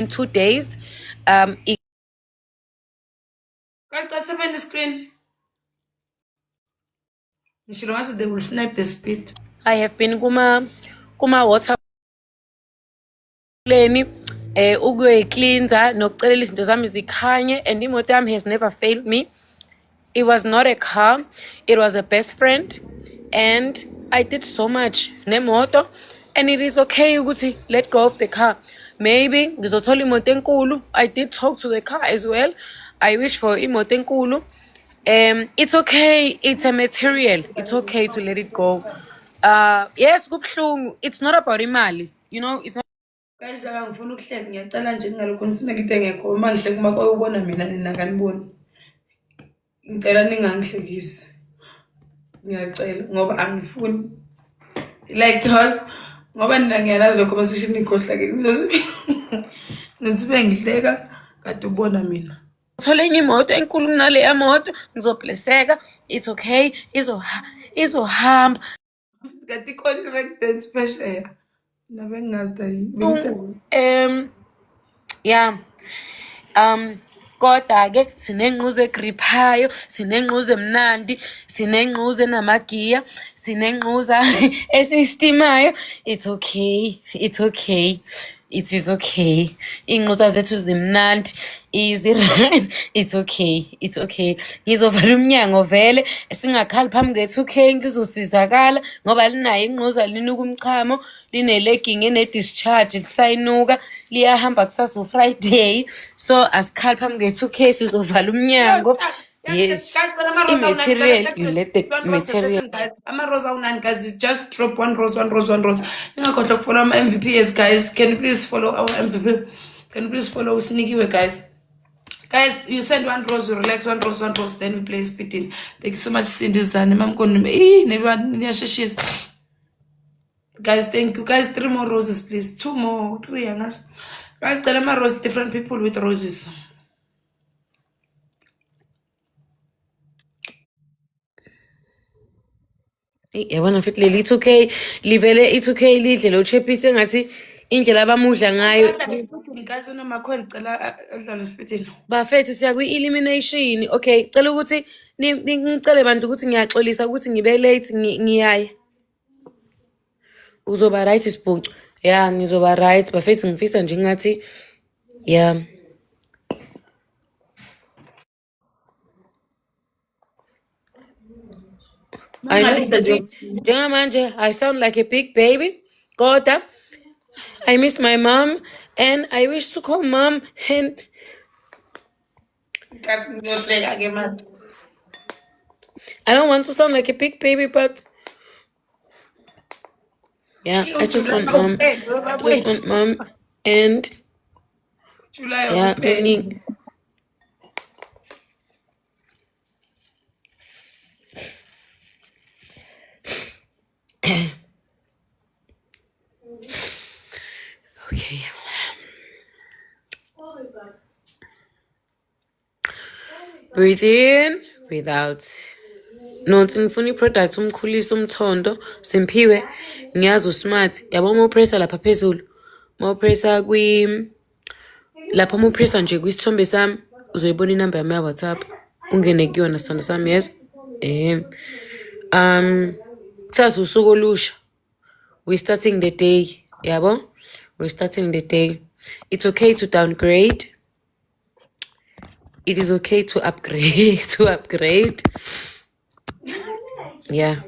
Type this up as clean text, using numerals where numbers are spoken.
in 2 days. Guys, the screen. You should answer, they will snipe the speed. I have been kuma WhatsApp leni ukuyoyicleansa nokucelela izinto zami zikhanye, and imoto yami has never failed me. It was not a car, it was a best friend, and I did so much nemoto, and it is okay ukuthi let go of the car. Maybe ngizothola imoto enkulu. I did talk to the car as well. I wish for imoto enkulu. It's okay, it's a material, it's okay to let it go. Yes, kubhlungu, it's not about imali, you know, it's not. Guys, ngifuna ukuhleka, ngiyacela nje ngalokho nisinekide ngekho uma ngihleka uma koyibona mina nina kaniboni. Ngicela ningangihlekisi. Ngiyacela ngoba angifuni. Like cause ngoba nina ngiyalazi lokho masishini ikhohla ke. Ngizibe ngihleka kade ubona mina. Thola enye imoto enkulu kunale yamoto, ngizoblesseka, it's okay, izohamba. Kade ikhona dance phesheya. Nabe ngingazi Yeah. Kodwa-ke sinenquzo egriphayo, sinenquzo emnandi, sinenquzo enamagiya, sinenquza esiystimayo. It's okay, it's okay, it is okay. Iy'nquza zethu zimnandi, right, it's okay, it's okay. Ngizovala umnyango vele, singakhali phambi kwe-2K, ngizosizakala ngoba linayo inquza linuka umchamo, line-legging ene-discharge, lisayinuka, liyahamba kusasa uFriday. So asikhali phambi kwe-2K, sizovala umnyango. Yes, i-material, you let the material. Guys, ama-rose awunani guys, you just drop one rose. Ningakhohlwa ukufollow ama-MVPs guys. Can you please follow our MVP? Can you please follow Sneaky guys? Guys, you send one rose, you relax, one rose, then we play spitting. Thank you so much, Cindy Zane. Guys, thank you. Guys, 3 more roses, please. 2 more. 2 youngers. Guys, tell them a rose, different people with roses. Yabona futhi leli 2K livele i2K lidle lo chephise ngathi indlela abamudla ngayo. Guys, unomakho ngicela adlale spitting. Bafethu siya kwi-elimination. Okay, cela ukuthi ngicele bantu ukuthi ngiyaxolisa ukuthi ngibe late ngiyaya. Uzoba right sibhucu. Yeah, ngizoba right. Bafethu ngifisa nje ngathi yeah. I know njengamanje I sound like a big baby. Kodwa I miss my mom and I wish to call mom and I don't want to sound like a big baby, but yeah, I just want mom. And yeah, okay. Breathe in, breathe out. Nothi ngifuna i-product umkhulisa umthondo Simphiwe ngiyazi usmart yabo uma upressa lapha phezulu uma upressa lapha uma upressa nje kwisithombe sami uzoyibona inamba yami ya WhatsApp ungene kuyona sithando sami yes kusasa usuku olusha we're starting the day yabo we're starting the day. It's okay to downgrade, it is okay to upgrade. Yeah.